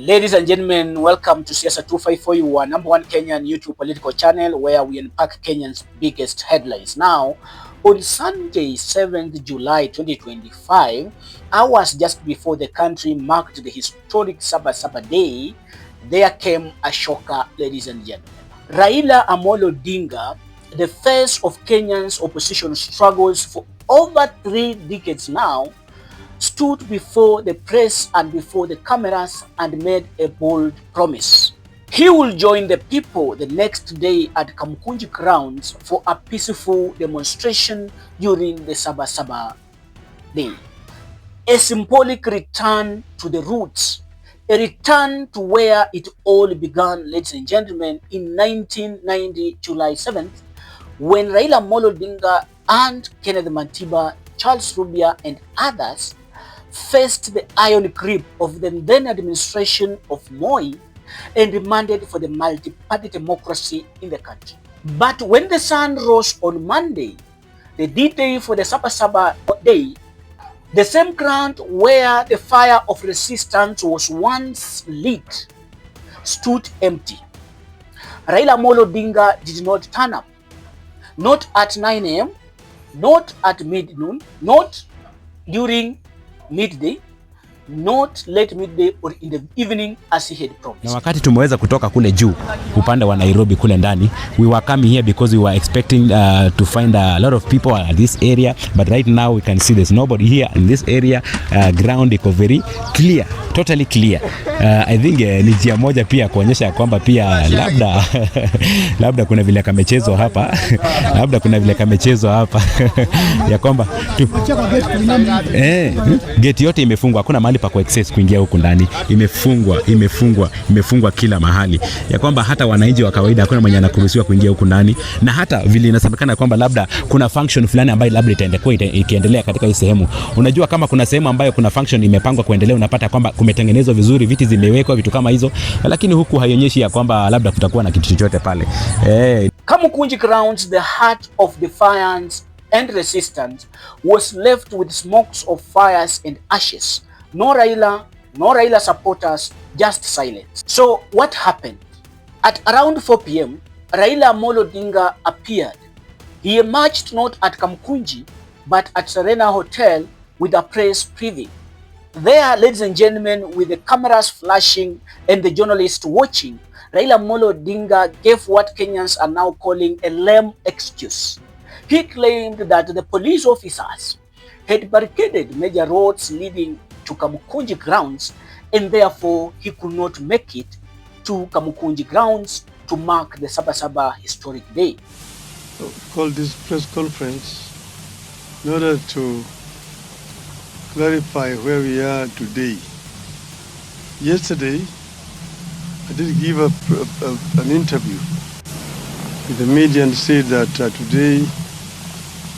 Ladies and gentlemen, welcome to Siasa 254, your number one Kenyan YouTube political channel where we unpack Kenyans' biggest headlines. Now, on Sunday, 7th July 2025, hours just before the country marked the historic Saba Saba Day, there came a shocker, ladies and gentlemen. Raila Amolo Odinga, the face of Kenyans' opposition struggles for over 3 decades now, stood before the press and before the cameras and made a bold promise. He will join the people the next day at Kamukunji grounds for a peaceful demonstration during the Saba Saba Day. A symbolic return to the roots, a return to where it all began, ladies and gentlemen, in 1990, July 7th, when Raila Amolo Odinga and Kenneth Matiba, Charles Rubia, and others faced the iron grip of the then administration of Moi and demanded for the multi-party democracy in the country. But when the sun rose on Monday, the D-Day for the Saba Saba Day, the same ground where the fire of resistance was once lit stood empty. Raila Amolo Odinga did not turn up, not at 9 a.m., not at mid-noon, not during midday, not late midday or in the evening as he had promised. Na wakati tumeweza kutoka kule juu upande wa Nairobi kule ndani, we were coming here because we were expecting to find a lot of people at this area, but right now we can see there's nobody here in this area. Ground iko very clear, totally clear. I think ni njia moja pia kuonyesha kwamba pia labda kuna vile kamechezo hapa labda kuna vile kamechezo hapa ya kwamba gate yote imefungwa, hakuna mahali pa access kuingia huku ndani, imefungwa kila mahali, ya kwamba hata wananchi wa kawaida hakuna mwenye anakuruhusiwa kuingia huku ndani, na hata vile inasemekana kwamba labda kuna function fulani ambayo labda ikiendelea katika hii sehemu. Unajua kama kuna sehemu ambayo kuna function imepangwa kuendelea, unapata kwamba kumetengenezwa vizuri, viti zimewekwa, vitu kama hizo, lakini huku haionyeshi ya kwamba labda kutakuwa na kitu chochote pale. Kamukunji grounds, the heart of defiance and resistance, was left with smokes of fires and ashes. No Raila supporters, just silence. So what happened? At around 4 p.m., Raila Amolo Odinga appeared. He emerged not at Kamukunji, but at Serena Hotel with a press preview. There, ladies and gentlemen, with the cameras flashing and the journalists watching, Raila Amolo Odinga gave what Kenyans are now calling a lame excuse. He claimed that the police officers had barricaded major roads leading to Kamukunji grounds, and therefore he could not make it to Kamukunji grounds to mark the Saba Saba historic day. We called this press conference in order to clarify where we are today. Yesterday, I did give an interview with the media and said that today,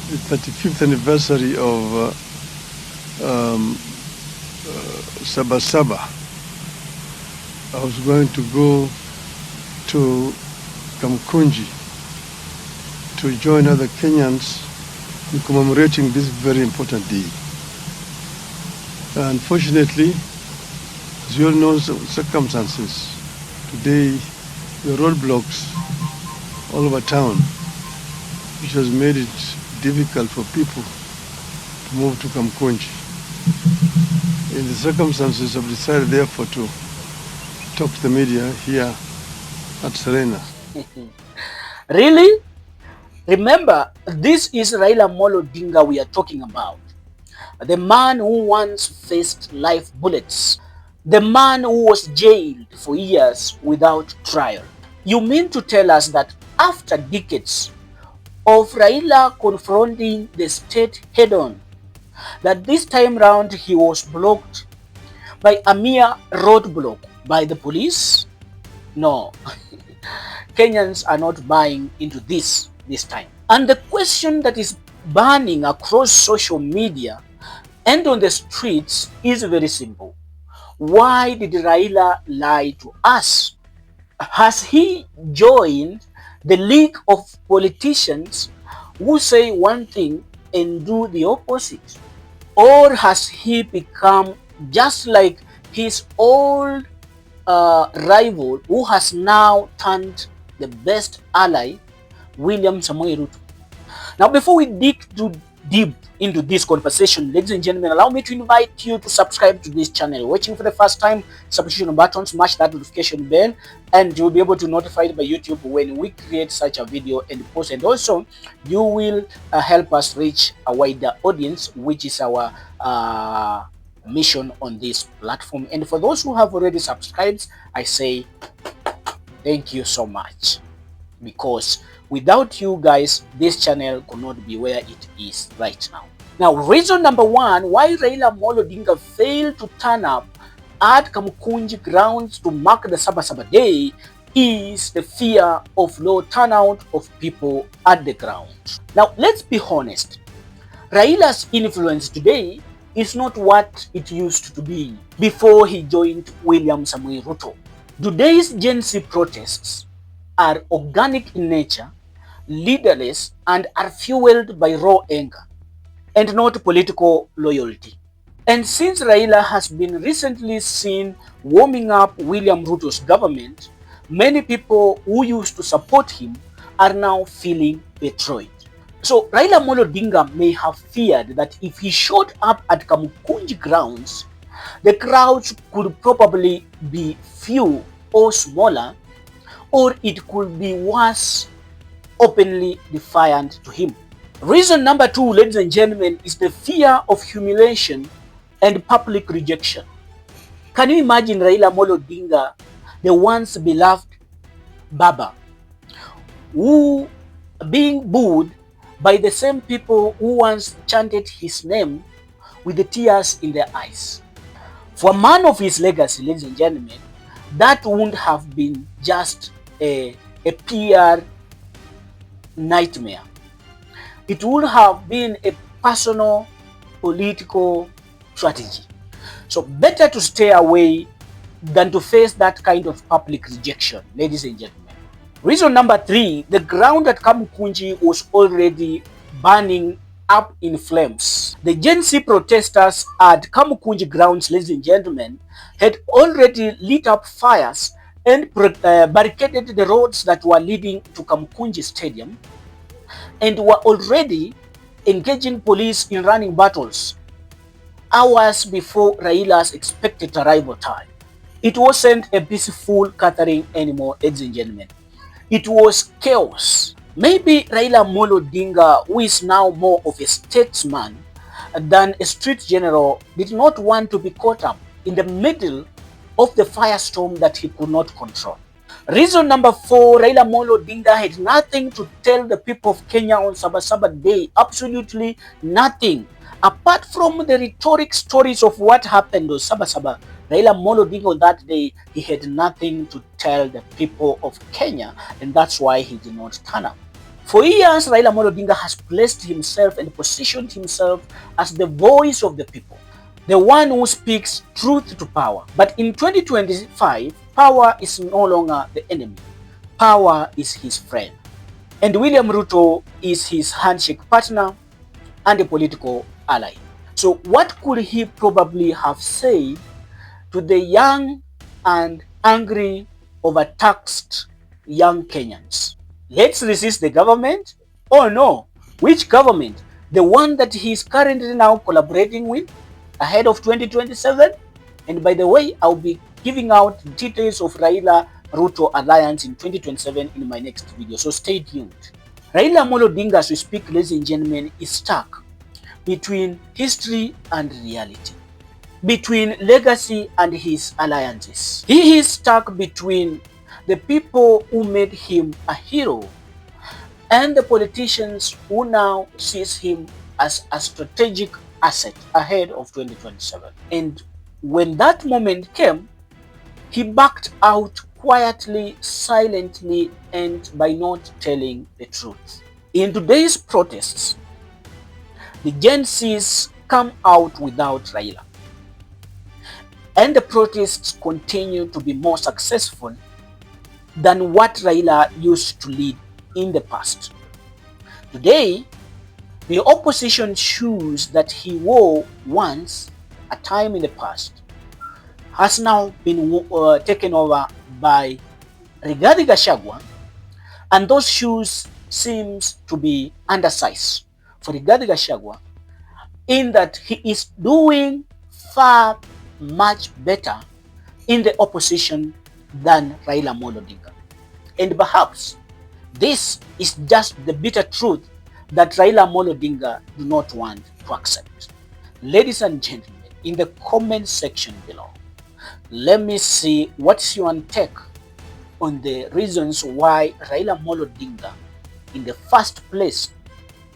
the 35th anniversary of Saba Saba, I was going to go to Kamukunji to join other Kenyans in commemorating this very important day. Unfortunately, as you all know, circumstances, today there are roadblocks all over town, which has made it difficult for people to move to Kamukunji. In the circumstances, I've decided therefore to talk to the media here at Serena. Really? Remember, this is Raila Amolo Odinga we are talking about. The man who once faced life bullets. The man who was jailed for years without trial. You mean to tell us that after decades of Raila confronting the state head-on, that this time round he was blocked by a mere roadblock by the police? No. Kenyans are not buying into this time. And the question that is burning across social media and on the streets is very simple. Why did Raila lie to us? Has he joined the league of politicians who say one thing and do the opposite? Or has he become just like his old rival who has now turned the best ally, William Samoei Ruto. Now, before we dig too deep into this conversation, ladies and gentlemen, allow me to invite you to subscribe to this channel. Watching for the first time, subscription button, smash that notification bell, and you'll be able to notify by YouTube when we create such a video and post. And also, you will help us reach a wider audience, which is our mission on this platform. And for those who have already subscribed, I say thank you so much, because without you guys, this channel could not be where it is right now. Now, reason number one why Raila Amolo Odinga failed to turn up at Kamukunji grounds to mark the Saba Saba Day is the fear of low turnout of people at the ground. Now, let's be honest. Raila's influence today is not what it used to be before he joined William Samoei Ruto. Today's Gen Z protests are organic in nature, leaderless, and are fueled by raw anger and not political loyalty. And since Raila has been recently seen warming up William Ruto's government, many people who used to support him are now feeling betrayed. So Raila Amolo Odinga may have feared that if he showed up at Kamukunji grounds, the crowds could probably be few or smaller, or it could be worse, openly defiant to him. Reason number two, ladies and gentlemen, is the fear of humiliation and public rejection. Can you imagine Raila Amolo Odinga, the once beloved Baba, who being booed by the same people who once chanted his name with the tears in their eyes? For a man of his legacy, ladies and gentlemen, that wouldn't have been just a PR nightmare. It would have been a personal political strategy. So better to stay away than to face that kind of public rejection, ladies and gentlemen. Reason number three, the ground at Kamukunji was already burning up in flames. The Gen Z protesters at Kamukunji grounds, ladies and gentlemen, had already lit up fires and barricaded the roads that were leading to Kamukunji Stadium, and were already engaging police in running battles hours before Raila's expected arrival time. It wasn't a peaceful gathering anymore, ladies and gentlemen. It was chaos. Maybe Raila Amolo Odinga, who is now more of a statesman than a street general, did not want to be caught up in the middle of the firestorm that he could not control. Reason number four, Raila Amolo Odinga had nothing to tell the people of Kenya on Saba Saba Day. Absolutely nothing. Apart from the rhetoric stories of what happened on Saba Saba, Raila Amolo Odinga on that day, he had nothing to tell the people of Kenya, and that's why he did not turn up. For years, Raila Amolo Odinga has placed himself and positioned himself as the voice of the people, the one who speaks truth to power. But in 2025, power is no longer the enemy. Power is his friend. And William Ruto is his handshake partner and a political ally. So what could he probably have said to the young and angry, overtaxed young Kenyans? Let's resist the government? Oh no, which government? The one that he is currently now collaborating with ahead of 2027? And by the way, I'll be giving out details of Raila Ruto alliance in 2027 in my next video, so stay tuned. Raila Amolo Odinga, as we speak, ladies and gentlemen, is stuck between history and reality, between legacy and his alliances. He is stuck between the people who made him a hero and the politicians who now sees him as a strategic asset ahead of 2027. And when that moment came, he backed out quietly, silently, and by not telling the truth. In today's protests, the Gen Zs come out without Raila, and the protests continue to be more successful than what Raila used to lead in the past. Today, the opposition shoes that he wore once, a time in the past, has now been taken over by Rigathi Gachagua, and those shoes seems to be undersized for Rigathi Gachagua, in that he is doing far much better in the opposition than Raila Amolo Odinga. And perhaps this is just the bitter truth that Raila Amolo Odinga do not want to accept. Ladies and gentlemen, in the comment section below, let me see what's your take on the reasons why Raila Amolo Odinga in the first place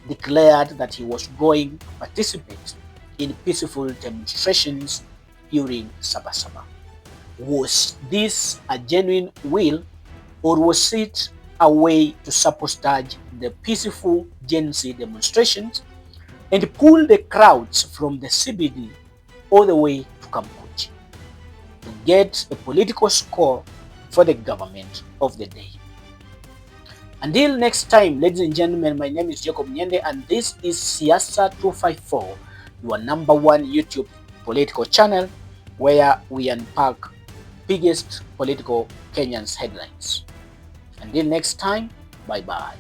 declared that he was going to participate in peaceful demonstrations during Saba Saba. Was this a genuine will, or was it a way to sabotage the peaceful Gen Z demonstrations and pull the crowds from the CBD all the way to Kamukunji to get a political score for the government of the day? Until next time, ladies and gentlemen, my name is Jacob Nyende, and this is Siasa 254, your #1 YouTube political channel where we unpack biggest political Kenyans headlines. Until next time, bye bye.